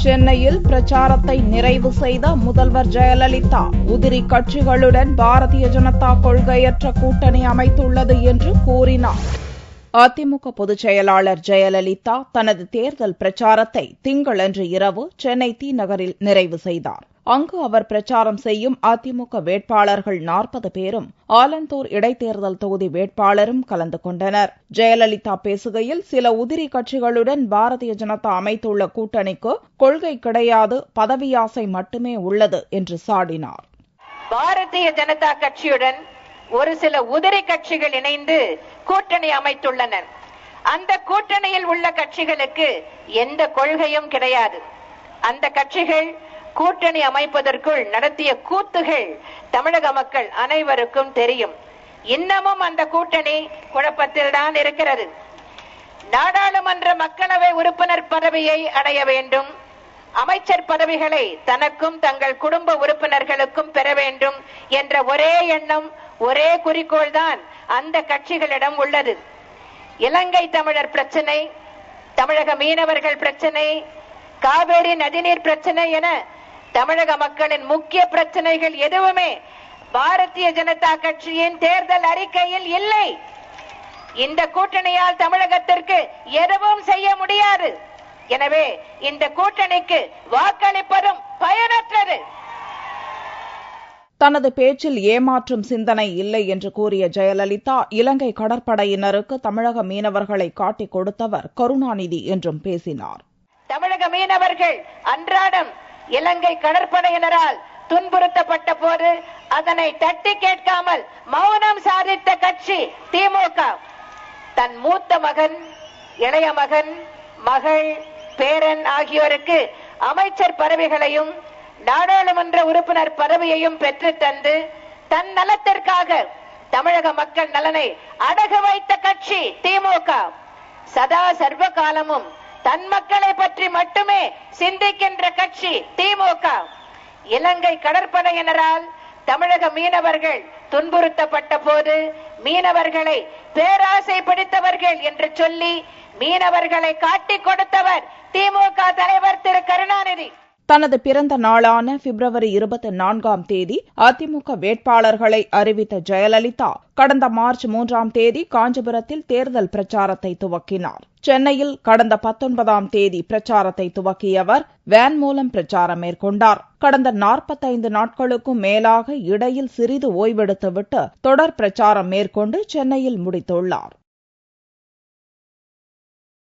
சென்னையில் பிரச்சாரத்தை நிறைவு செய்த முதல்வர் ஜெயலலிதா உதிரி கட்சிகளுடன் பாரதிய ஜனதா கொள்கையற்ற கூட்டணி அமைத்துள்ளது என்று கூறினார். அதிமுக பொதுச் செயலாளர் ஜெயலலிதா தனது தேர்தல் பிரச்சாரத்தை திங்களன்று இரவு சென்னை தி நகரில் நிறைவு செய்தார். அங்கு அவர் பிரச்சாரம் செய்யும் அதிமுக வேட்பாளர்கள் 40 பேரும் ஆலந்தூர் இடைத்தேர்தல் தொகுதி வேட்பாளரும் கலந்து கொண்டனர். ஜெயலலிதா பேசுகையில், சில உதிரி கட்சிகளுடன் பாரதிய ஜனதா அமைத்துள்ள கூட்டணிக்கு கொள்கை கிடையாது, பதவியாசை மட்டுமே உள்ளது என்று சாடினார். பாரதிய ஜனதா கட்சியுடன் ஒரு சில உதிரி கட்சிகள் இணைந்து கூட்டணி அமைத்துள்ளனர். அந்த கூட்டணியில் உள்ள கட்சிகளுக்கு எந்த கொள்கையும் கிடையாது. அந்த கட்சிகள் கூட்டணி அமைப்பதற்குள் நடத்திய கூத்துகள் தமிழக மக்கள் அனைவருக்கும் தெரியும். இன்னமும் அந்த கூட்டணி குழப்பத்தில் தான் இருக்கிறது. நாடாளுமன்ற மக்களவை உறுப்பினர் பதவியை அடைய வேண்டும், அமைச்சர் பதவிகளை தனக்கும் தங்கள் குடும்ப உறுப்பினர்களுக்கும் பெற வேண்டும் என்ற ஒரே எண்ணம், ஒரே குறிக்கோள் தான் அந்த கட்சிகளிடம் உள்ளது. இலங்கை தமிழர் பிரச்சனை, தமிழக மீனவர்கள் பிரச்சனை, காவேரி நதிநீர் பிரச்சனை என தமிழக மக்களின் முக்கிய பிரச்சனைகள் எதுவுமே பாரதிய ஜனதா கட்சியின் தேர்தல் அறிக்கையில் இல்லை. இந்த கூட்டணியால் தமிழகத்திற்கு எதுவும் செய்ய முடியாது. எனவே இந்த கூட்டணிக்கு வாக்களிப்பதும் பயனற்றது. தனது பேச்சில் ஏமாற்றும் சிந்தனை இல்லை என்று கூறிய ஜெயலலிதா, இலங்கை கடற்படையினருக்கு தமிழக மீனவர்களை காட்டிக் கொடுத்தவர் கருணாநிதி என்றும் பேசினார். தமிழக மீனவர்கள் அன்றாடம் இலங்கை கடற்படையினரால் துன்புறுத்தப்பட்ட போது அதனை தட்டி கேட்காமல் மௌனம் சாதித்த கட்சி திமுக. தன் மூத்த மகன், இளைய மகன், மகள், பேரன் ஆகியோருக்கு அமைச்சர் பதவிகளையும் நாடாளுமன்ற உறுப்பினர் பதவியையும் பெற்று தந்து தன் நலத்திற்காக தமிழக மக்கள் நலனை அடகு வைத்த கட்சி திமுக. சதா சர்வ காலமும் தன் மக்களை பற்றி மட்டுமே சிந்திக்கின்ற கட்சி திமுக. இலங்கை கடற்படையினரால் தமிழக மீனவர்கள் துன்புறுத்தப்பட்ட போது மீனவர்களை பேராசை பிடித்தவர்கள் என்று சொல்லி மீனவர்களை காட்டிக் கொடுத்தவர் திமுக தலைவர் திரு கருணாநிதி. தனது பிறந்த நாளான பிப்ரவரி 24ஆம் தேதி அதிமுக வேட்பாளர்களை அறிவித்த ஜெயலலிதா கடந்த மார்ச் 3ஆம் தேதி காஞ்சிபுரத்தில் தேர்தல் பிரச்சாரத்தை துவக்கினார். சென்னையில் கடந்த 19ஆம் தேதி பிரச்சாரத்தை துவக்கிய அவர் வேன் மூலம் பிரச்சாரம் மேற்கொண்டார். கடந்த 45 நாட்களுக்கும் மேலாக இடையில் சிறிது ஓய்வெடுத்துவிட்டு தொடர் பிரச்சாரம் மேற்கொண்டு சென்னையில் முடித்துள்ளார்.